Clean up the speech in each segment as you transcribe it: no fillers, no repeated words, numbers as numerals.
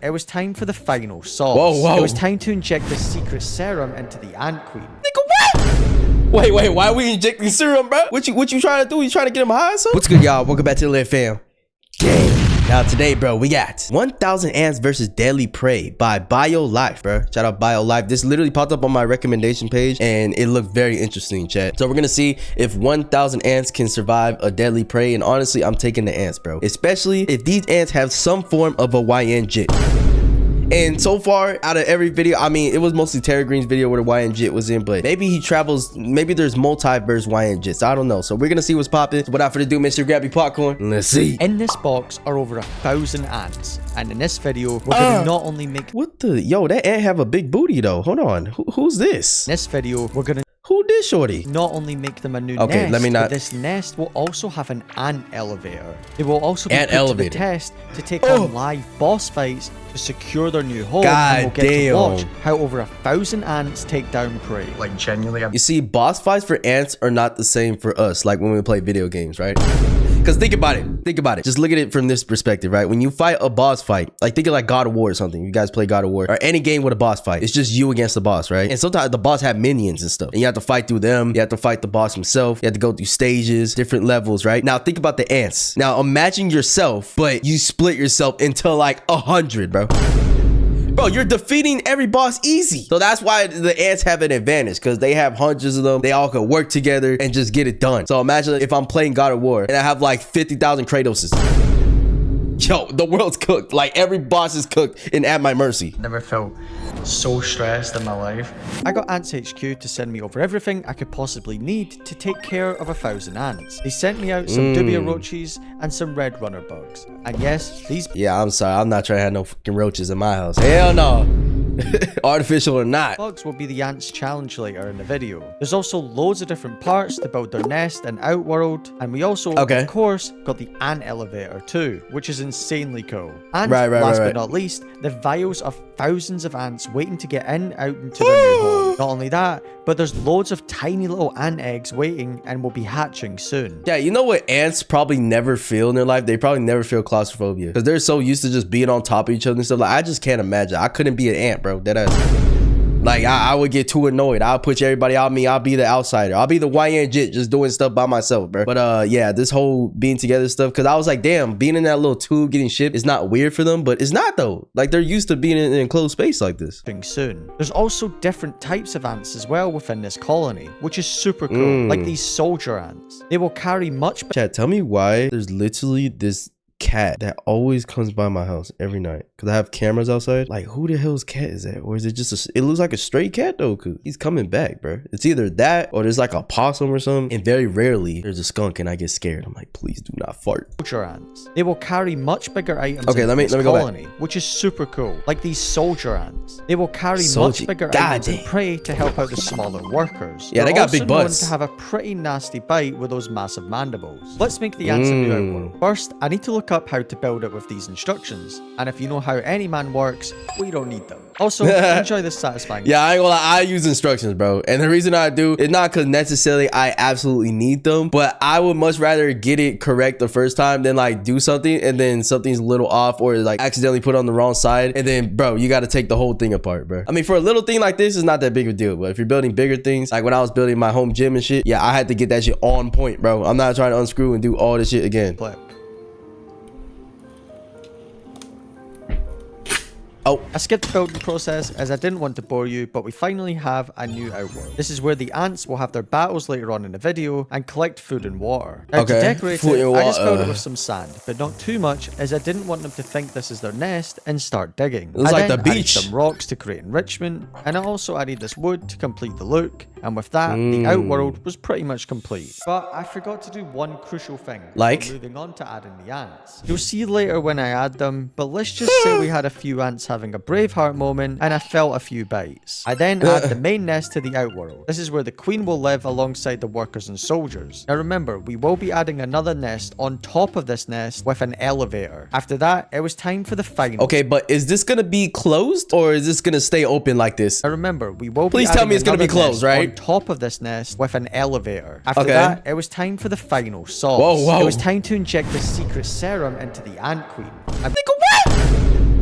it was time for the final sauce. Whoa. It was time to inject the secret serum into the ant queen. Wait, why are we injecting serum, bro? What you trying to do? You trying to get him high or something? What's good, y'all? Welcome back to the Lit Fam. Gang. Now today, bro, we got 1,000 Ants versus Deadly Prey by BioLife, bro. Shout out BioLife. This literally popped up on my recommendation page and it looked very interesting, chat. So we're gonna see if 1,000 ants can survive a Deadly Prey, and honestly, I'm taking the ants, bro. Especially if these ants have some form of a YN jit. And so far, out of every video, I mean, it was mostly Terry Green's video where the YN jit was in, but maybe he travels, maybe there's multiverse YN jits. I don't know. So we're gonna see what's popping. So without further ado, make sure you grab your popcorn. Let's see. In this box are over 1,000 ants. And in this video, we're gonna not only make... What the? Yo, that ant have a big booty though. Hold on. Who's this? In this video, we're gonna... Who did shorty? Not only make them a new Okay, nest, let me not... but this nest will also have an ant elevator. They will also be ant put elevator. to the test to take on live boss fights to secure their new home. God and we'll get to watch how over 1,000 ants take down prey. Like genuinely, you see, boss fights for ants are not the same for us, like when we play video games, right? Because think about it. Just look at it from this perspective, right? When you fight a boss fight, like think of like God of War or something. You guys play God of War or any game with a boss fight. It's just you against the boss, right? And sometimes the boss have minions and stuff. And you have to fight through them. You have to fight the boss himself. You have to go through stages, different levels, right? Now think about the ants. Now imagine yourself, but you split yourself into like 100, bro. Bro, you're defeating every boss easy. So that's why the ants have an advantage, because they have hundreds of them. They all can work together and just get it done. So imagine if I'm playing God of War and I have like 50,000 Kratoses. Yo, the world's cooked. Like every boss is cooked and at my mercy. never felt so stressed in my life. I got Ants HQ to send me over everything I could possibly need to take care of 1,000 ants. They sent me out some dubia roaches and some red runner bugs. And yes, these... Yeah, I'm sorry. I'm not trying to have no fucking roaches in my house. Hell no. Artificial or not. bugs will be the ants challenge later in the video. There's also loads of different parts to build their nest and outworld. And we also, of course, got the ant elevator too, which is insanely cool. And last but not least, the vials of thousands of ants waiting to get out into their new home. Not only that, but there's loads of tiny little ant eggs waiting and will be hatching soon. Yeah, you know what ants probably never feel in their life? They probably never feel claustrophobia because they're so used to just being on top of each other and stuff. Like, I just can't imagine. I couldn't be an ant, bro. Like, I would get too annoyed. I'll push everybody out me. I'll be the outsider. I'll be the YN jit just doing stuff by myself, bro. But yeah, this whole being together stuff, because I was like, damn, being in that little tube getting shipped is not weird for them, but it's not though. Like, they're used to being in an enclosed space like this. Soon. There's also different types of ants as well within this colony, which is super cool. Like these soldier ants. They will carry much... Chat, tell me why there's literally this cat that always comes by my house every night because I have cameras outside. Like, who the hell's cat is that? Or is it just it looks like a stray cat though, because he's coming back, bro. It's either that or there's like a possum or something, and very rarely there's a skunk and I get scared. I'm like, please do not fart. Soldier ants. They will carry much bigger items let me go back. Which is super cool. Like these soldier ants. They will carry much bigger items and prey to help out the smaller workers. Yeah, they got big butts. To have a pretty nasty bite with those massive mandibles. Let's make the ants a new outworld. First, I need to look up how to build it with these instructions, and if you know how any man works, we don't need them. Also, enjoy this satisfying. Yeah, I ain't gonna lie, I use instructions, bro, and the reason I do is not because necessarily I absolutely need them, but I would much rather get it correct the first time than like do something and then something's a little off or like accidentally put on the wrong side, and then bro, you got to take the whole thing apart, bro. I mean, for a little thing like this, it's not that big of a deal, but if you're building bigger things, like when I was building my home gym and shit, yeah, I had to get that shit on point, bro. I'm not trying to unscrew and do all this shit again. Oh, I skipped the building process as I didn't want to bore you, but we finally have a new outworld. This is where the ants will have their battles later on in the video and collect food and water. Now, to decorate it, I just filled it with some sand, but not too much, as I didn't want them to think this is their nest and start digging. It was like the beach. Added some rocks to create enrichment, and I also added this wood to complete the look, and with that, the outworld was pretty much complete. But I forgot to do one crucial thing. Like? Moving on to adding the ants. You'll see later when I add them, but let's just say we had a few ants having a Braveheart moment and I felt a few bites. I then add the main nest to the outworld. This is where the queen will live alongside the workers and soldiers. Now remember, we will be adding another nest on top of this nest with an elevator. After that, it was time for the final. Okay, but is this gonna be closed or is this gonna stay open like this? Now remember, we will Please tell me it's gonna be closed, right? On top of this nest with an elevator. After that, it was time for the final sauce. Whoa. It was time to inject the secret serum into the ant queen.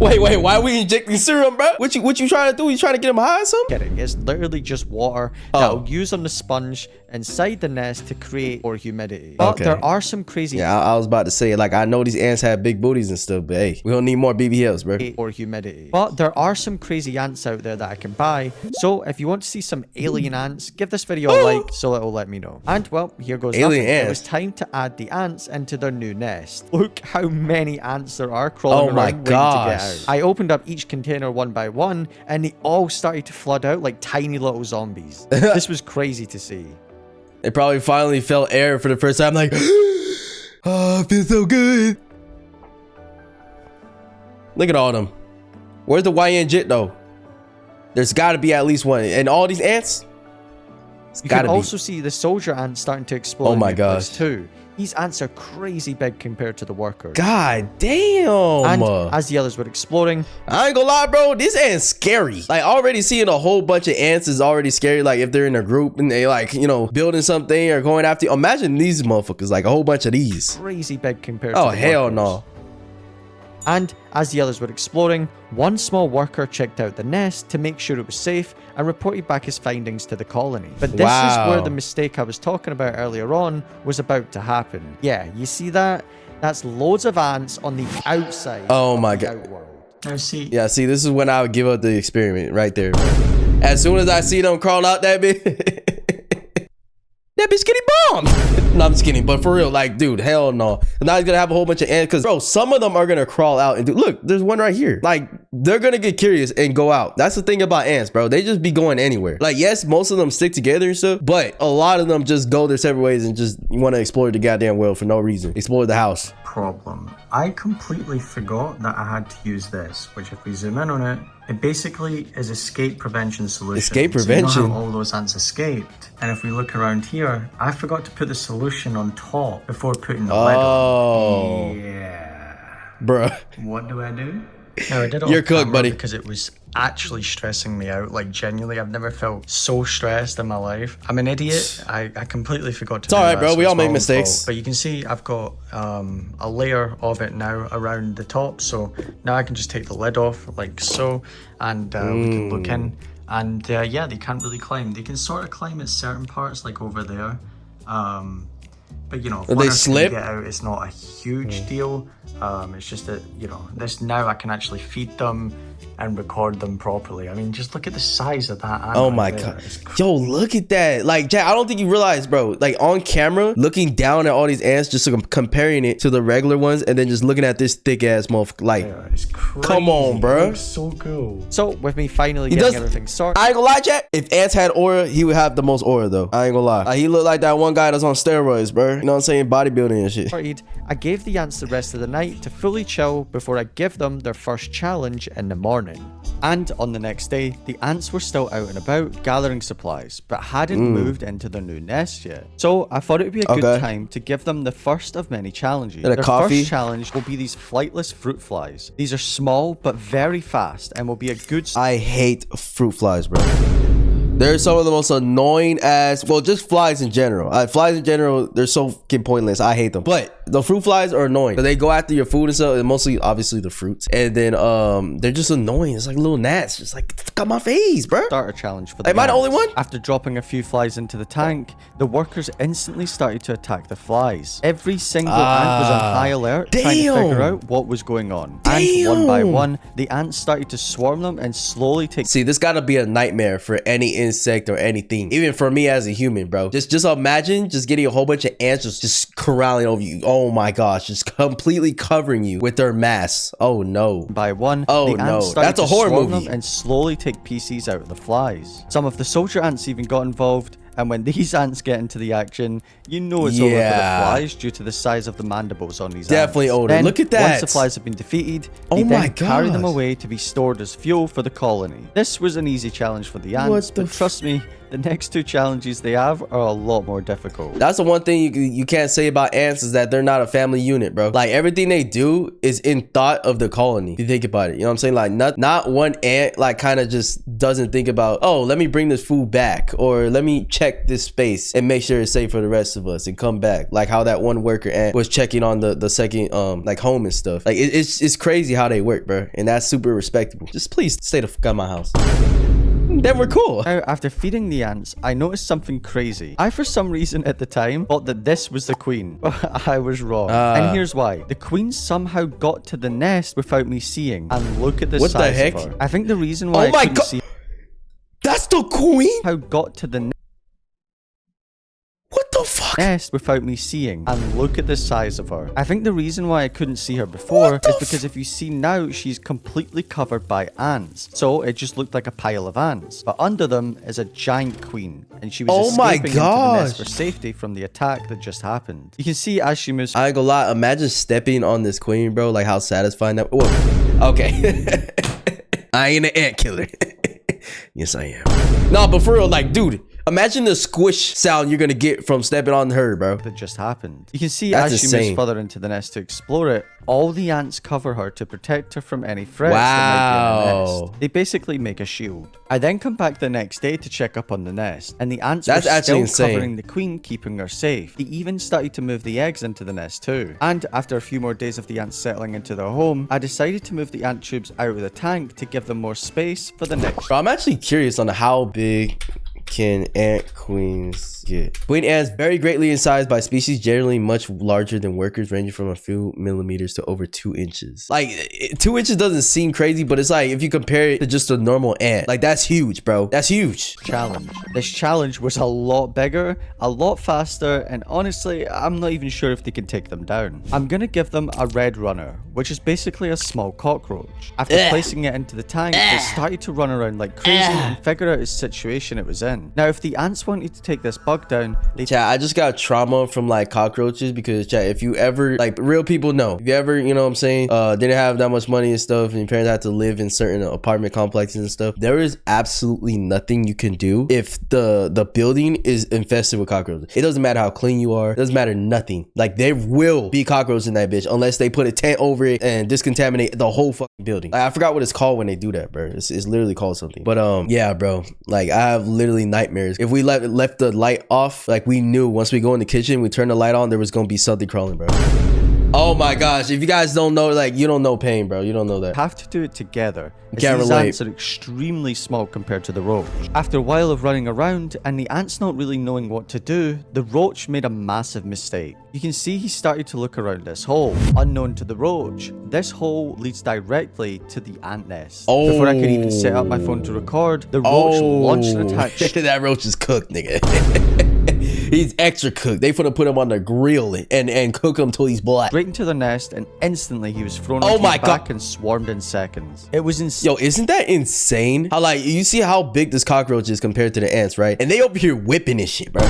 Wait, why are we injecting serum, bro? What you trying to do? You trying to get him high or something? Kidding. It's literally just water that'll use on the sponge inside the nest to create more humidity. But there are some crazy... Yeah, I was about to say, like, I know these ants have big booties and stuff, but hey, we don't need more BBLs, bro. Or humidity. But there are some crazy ants out there that I can buy. So if you want to see some alien ants, give this video a like so it'll let me know. And well, here goes alien nothing. ants. It was time to add the ants into their new nest. Look how many ants there are crawling around waiting to get out. I opened up each container one by one and they all started to flood out like tiny little zombies. This was crazy to see. They probably finally felt air for the first time, like, oh, it feels so good. Look at all of them. Where's the YN Jit though? There's got to be at least one. And all these ants, you can also see the soldier ants starting to explode. Oh my gosh, too. These ants are crazy big compared to the workers. God damn. And as the others were exploding, I ain't gonna lie, bro, this ant's scary. Like, already seeing a whole bunch of ants is already scary. Like, if they're in a group and they, like, you know, building something or going after you. Imagine these motherfuckers, like a whole bunch of these. Crazy big compared to the workers. Oh, hell no. And as the others were exploding, one small worker checked out the nest to make sure it was safe and reported back his findings to the colony. But this is where the mistake I was talking about earlier on was about to happen. Yeah, you see that? That's loads of ants on the outside. Oh my God. Outworld. Now see. Yeah, see, this is when I would give up the experiment right there. As soon as I see them crawl out that bit. That bitch getting bombed. No, I'm just kidding, but for real, like, dude, hell no. Now he's gonna have a whole bunch of ants, because bro, some of them are gonna crawl out and do. Look, there's one right here. Like, they're gonna get curious and go out. That's the thing about ants, bro. They just be going anywhere. Like, yes, most of them stick together and stuff, but a lot of them just go their separate ways and just want to explore the goddamn world for no reason. Explore the house. Problem. I completely forgot that I had to use this, which if we zoom in on it, it basically is escape prevention solution. Escape prevention? So you know how all those ants escaped. And if we look around here, I forgot to put the solution on top before putting the lid on. Yeah. Bruh. What do I do? No, I did it You're off cooked, camera buddy. because it was actually stressing me out. Like, genuinely, I've never felt so stressed in my life. I'm an idiot. I completely forgot to do It's all right, that, bro. so We it's all my make own mistakes. fault. But you can see I've got a layer of it now around the top. So now I can just take the lid off like so, and we can look in. And yeah, they can't really climb. They can sort of climb at certain parts, like over there. But you know, if Will one they or two slip? get out, it's not a huge deal. It's just that, you know, this now I can actually feed them and record them properly. I mean, just look at the size of that ant. Oh my right there. God. It's Yo, look at that. Like, Jack, I don't think you realize, bro, like on camera, looking down at all these ants, just comparing it to the regular ones, and then just looking at this thick ass motherfucker. Like, It's crazy. come on, bro. It looks so cool. So with me finally getting everything sorted, I ain't gonna lie, Jack. If ants had aura, he would have the most aura, though. I ain't gonna lie. Like, he looked like that one guy that's on steroids, bro. You know what I'm saying? Bodybuilding and shit. I gave the ants the rest of the night to fully chill before I give them their first challenge in the morning. And on the next day, the ants were still out and about gathering supplies, but hadn't moved into their new nest yet. So I thought it would be a good time to give them the first of many challenges. Their first challenge will be these flightless fruit flies. These are small but very fast and will be a good... I hate fruit flies, bro. They're some of the most annoying ass, well, just flies in general. Flies in general, they're so fucking pointless. I hate them. But the fruit flies are annoying. They go after your food and stuff, and mostly, obviously, the fruits. And then they're just annoying. It's like little gnats. Just like, fuck out my face, bro. Starter challenge for the Am I the only one? After dropping a few flies into the tank, the workers instantly started to attack the flies. Every single ant was on high alert, trying to figure out what was going on. And one by one, the ants started to swarm them and slowly take... See, this gotta be a nightmare for any insect or anything. Even for me as a human, bro. Just imagine just getting a whole bunch of ants just corralling over you. Oh my gosh, just completely covering you with their mass. Oh no. By one, oh the no, ants started that's a to horror swarm movie. them and slowly take pieces out of the flies. Some of the soldier ants even got involved. And when these ants get into the action, you know it's over for the flies due to the size of the mandibles on these Definitely ants. older. Then, Look at that. Once the flies have been defeated, Oh they my then carry them gosh. away to be stored as fuel for the colony. This was an easy challenge for the ants, but trust me, The next two challenges they have are a lot more difficult. That's the one thing you can't say about ants is that they're not a family unit, bro. Like everything they do is in thought of the colony. If you think about it, you know what I'm saying? Like not one ant like kind of just doesn't think about, oh, let me bring this food back, or let me check this space and make sure it's safe for the rest of us and come back. Like how that one worker ant was checking on the second like home and stuff. Like it's crazy how they work, bro, and that's super respectable. Just please stay the fuck out of my house. Then we're cool. Now, after feeding the ants, I noticed something crazy. I, for some reason at the time, thought that this was the queen. But I was wrong. And here's why. The queen somehow got to the nest without me seeing. And look at the what size the heck? of her. I think the reason why I couldn't see... That's the queen? How got to the What the fuck? nest without me seeing, and look at the size of her. I think the reason why I couldn't see her before is because if you see now, she's completely covered by ants. So it just looked like a pile of ants. But under them is a giant queen, and she was escaping into the nest for safety from the attack that just happened. You can see as she moves. I ain't gonna lie, imagine stepping on this queen, bro. Like how satisfying that. Whoa. Okay. I ain't an ant killer. Yes, I am. No, but for real, like, dude. Imagine the squish sound you're gonna get from stepping on her, bro. That just happened. You can see That's as she insane. moves further into the nest to explore it, all the ants cover her to protect her from any threats that might be in the nest. They basically make a shield. I then come back the next day to check up on the nest, and the ants were still covering the queen, keeping her safe. They even started to move the eggs into the nest too. And after a few more days of the ants settling into their home, I decided to move the ant tubes out of the tank to give them more space for the next. Bro, I'm actually curious on how big can ant queens get? Queen ants vary greatly in size by species, generally much larger than workers, ranging from a few millimeters to over 2 inches. Like 2 inches doesn't seem crazy, but it's like if you compare it to just a normal ant, like that's huge, bro. That's huge. This challenge was a lot bigger, a lot faster, and honestly, I'm not even sure if they can take them down. I'm gonna give them a red runner, which is basically a small cockroach. After placing it into the tank, it started to run around like crazy and figure out its situation it was in. Now, if the ants wanted to take this bug down, Chat, I just got trauma from like cockroaches because chat, if you ever, like real people know, if you ever, you know what I'm saying, didn't have that much money and stuff, and your parents had to live in certain apartment complexes and stuff, there is absolutely nothing you can do if the building is infested with cockroaches. It doesn't matter how clean you are, it doesn't matter nothing. Like there will be cockroaches in that bitch unless they put a tent over it and discontaminate the whole fucking building. Like, I forgot what it's called when they do that, bro. It's literally called something. But yeah, bro, like I have literally nightmares. If we left the light off, like we knew once we go in the kitchen, we turn the light on, there was gonna be something crawling, bro. Oh my gosh, if you guys don't know, like you don't know pain, bro. You don't know that. Have to do it together. Can't these relate. ants are extremely small compared to the roach. After a while of running around and the ants not really knowing what to do, the roach made a massive mistake. You can see he started to look around this hole. Unknown to the roach, this hole leads directly to the ant nest. Before I could even set up my phone to record, the roach launched an attack. That roach is cooked, nigga. He's extra cooked. They finna put him on the grill and cook him till he's black. Straight into the nest, and instantly he was thrown on his back and swarmed in seconds. It was insane. Yo, isn't that insane? How like you see how big this cockroach is compared to the ants, right? And they over here whipping this shit, bro.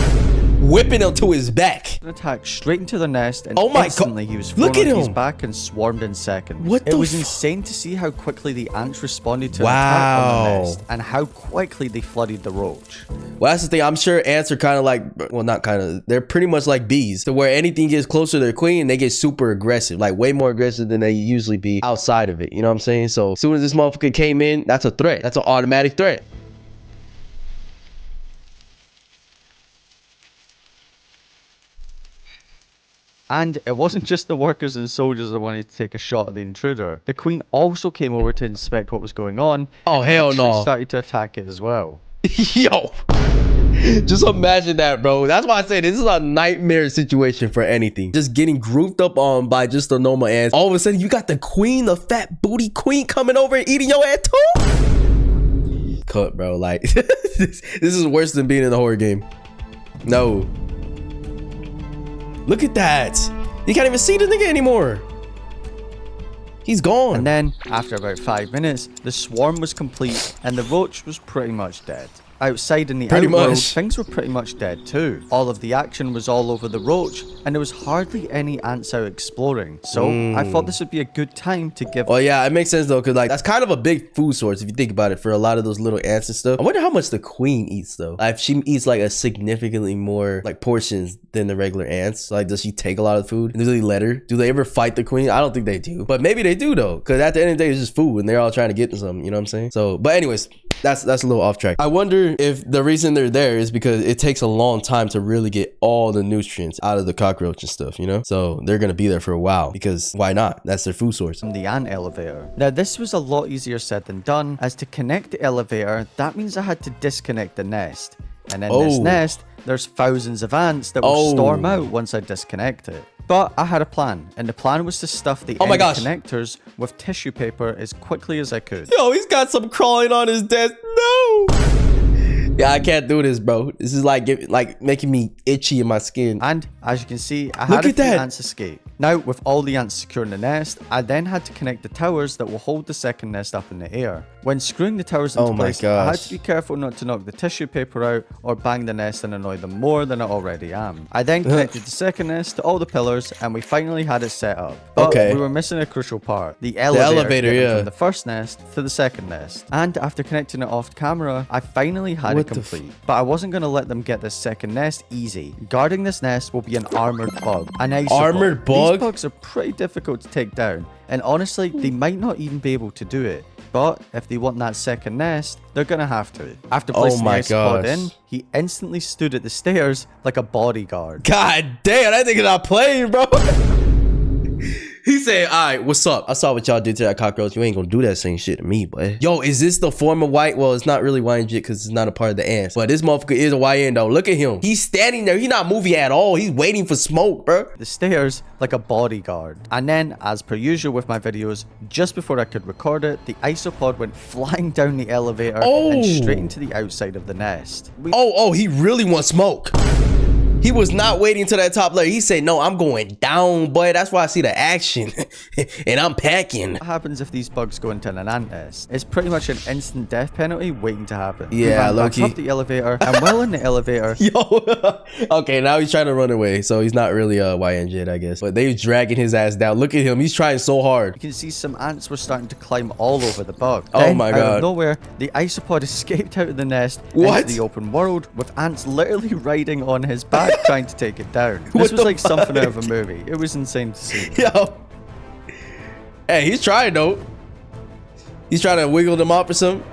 Whipping him to his back. An attack straight into the nest, and oh my instantly God. he was thrown Look at on his him. back and swarmed in seconds. What it the was insane to see how quickly the ants responded to an attack on the nest, and how quickly they flooded the roach. Well, that's the thing. I'm sure ants are kind of like, well, not kind of. They're pretty much like bees, to where anything gets closer to their queen, they get super aggressive, like way more aggressive than they usually be outside of it. You know what I'm saying? So as soon as this motherfucker came in, that's a threat. That's an automatic threat. And it wasn't just the workers and soldiers that wanted to take a shot at the intruder. The queen also came over to inspect what was going on. Oh, hell no. She started to attack it as well. Yo. Just imagine that, bro. That's why I say this is a nightmare situation for anything. Just getting grouped up on by just the normal ants. All of a sudden, you got the queen, the fat booty queen coming over and eating your ass too? Cut, bro. Like, this is worse than being in a horror game. No. Look at that. You can't even see the nigga anymore. He's gone. And then, after about 5 minutes, the swarm was complete and the roach was pretty much dead. Outside in the outworld, things were pretty much dead too. All of the action was all over the Roach, and there was hardly any ants out exploring. So I thought this would be a good time to give... Well, yeah, it makes sense though, because like that's kind of a big food source if you think about it for a lot of those little ants and stuff. I wonder how much the queen eats though. Like, if she eats like a significantly more like portions than the regular ants, like does she take a lot of food? Do they let her? Do they ever fight the queen? I don't think they do, but maybe they do though, because at the end of the day it's just food and they're all trying to get to something, you know what I'm saying? So, but anyways, that's a little off track. I wonder if the reason they're there is because it takes a long time to really get all the nutrients out of the cockroach and stuff, you know? So they're gonna be there for a while, because why not? That's their food source. The ant elevator. Now this was a lot easier said than done, as to connect the elevator, that means I had to disconnect the nest. And in this nest, there's thousands of ants that will storm out once I disconnect it. But I had a plan, and the plan was to stuff the end connectors with tissue paper as quickly as I could. Yo, he's got some crawling on his desk. No! Yeah, I can't do this, bro. This is like making me itchy in my skin. And as you can see, I had a few ants escape. Now, with all the ants secure in the nest, I then had to connect the towers that will hold the second nest up in the air. When screwing the towers into place, I had to be careful not to knock the tissue paper out or bang the nest and annoy them more than I already am. I then connected the second nest to all the pillars, and we finally had it set up. But we were missing a crucial part, the elevator from the first nest to the second nest. And after connecting it off camera, I finally had it complete. But I wasn't going to let them get this second nest easy. Guarding this nest will be an armored bug. An armored bug? These bugs are pretty difficult to take down, and honestly, they might not even be able to do it. But if they want that second nest, they're gonna have to. After placing the isopod in, he instantly stood at the stairs like a bodyguard. God damn, that nigga not playing, bro. He said, all right, what's up? I saw what y'all did to that cockroach. You ain't gonna do that same shit to me, boy. Yo, is this the form of white? Well, it's not really YN because it's not a part of the ants. But this motherfucker is a YN though. Look at him. He's standing there. He's not moving at all. He's waiting for smoke, bro. The stairs like a bodyguard. And then, as per usual with my videos, just before I could record it, the isopod went flying down the elevator and straight into the outside of the nest. He really wants smoke. He was not waiting to that top layer. He said, no, I'm going down, boy. That's why I see the action. And I'm packing. What happens if these bugs go into an ant nest? It's pretty much an instant death penalty waiting to happen. Yeah, low-key. Up the elevator, and while in the elevator... Yo, okay, now he's trying to run away. So he's not really a YN jet, I guess. But they're dragging his ass down. Look at him. He's trying so hard. You can see some ants were starting to climb all over the bug. Oh my God. Out of nowhere, the isopod escaped out of the nest into the open world, with ants literally riding on his back trying to take it down. This was like something out of a movie. It was insane to see. Yo. Hey, he's trying though. He's trying to wiggle them up or something.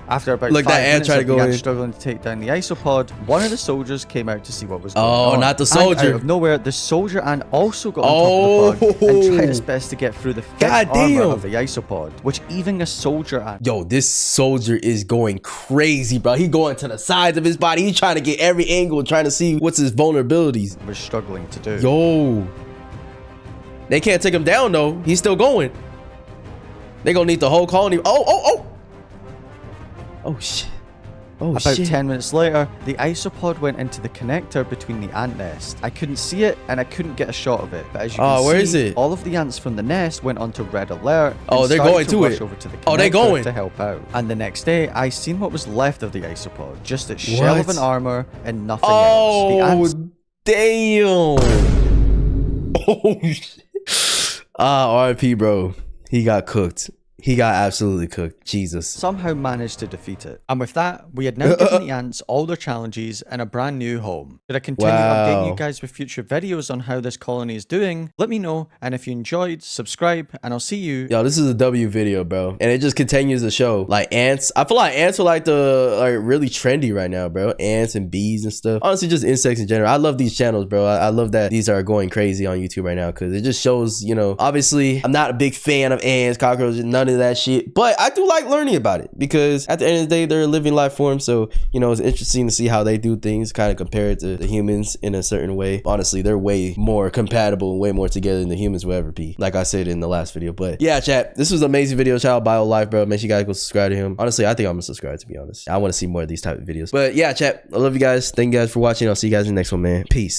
After about 5 minutes of the ants struggling to take down the isopod, one of the soldiers came out to see what was going on. Oh, not the soldier. And out of nowhere, the soldier ant also got on top of the bug and tried his best to get through the thick armor of the isopod, which even a soldier ant... Yo, this soldier is going crazy, bro. He going to the sides of his body. He's trying to get every angle, trying to see what's his vulnerabilities. Was struggling to do. Yo. They can't take him down, though. He's still going. They gonna need the whole colony. Oh shit. About 10 minutes later, the isopod went into the connector between the ant nest. I couldn't see it and I couldn't get a shot of it, but as you can see, all of the ants from the nest went onto red alert. Oh, they're going to it. Over to the connector to help out. And the next day, I seen what was left of the isopod, just its shell of an armor and nothing else. The ants... damn. Oh shit. RIP, bro. He got cooked. He got absolutely cooked. Jesus. Somehow managed to defeat it. And with that, we had now given the ants all their challenges and a brand new home. Should I continue updating you guys with future videos on how this colony is doing? Let me know. And if you enjoyed, subscribe and I'll see you. Yo, this is a W video, bro. And it just continues the show. Like ants. I feel like ants are like really trendy right now, bro. Ants and bees and stuff. Honestly, just insects in general. I love these channels, bro. I love that these are going crazy on YouTube right now because it just shows, you know, obviously I'm not a big fan of ants, cockroaches, none of that shit, but I do like learning about it because at the end of the day they're a living life form, so you know it's interesting to see how they do things, kind of compare it to the humans in a certain way. Honestly, they're way more compatible and way more together than the humans will ever be, like I said in the last video. But yeah, chat, this was an amazing video. Shout out Bio Life, bro. Make sure you guys go subscribe to him. Honestly, I think I'm gonna subscribe, to be honest. I want to see more of these type of videos. But yeah, chat, I love you guys. Thank you guys for watching. I'll see you guys in the next one, man. Peace.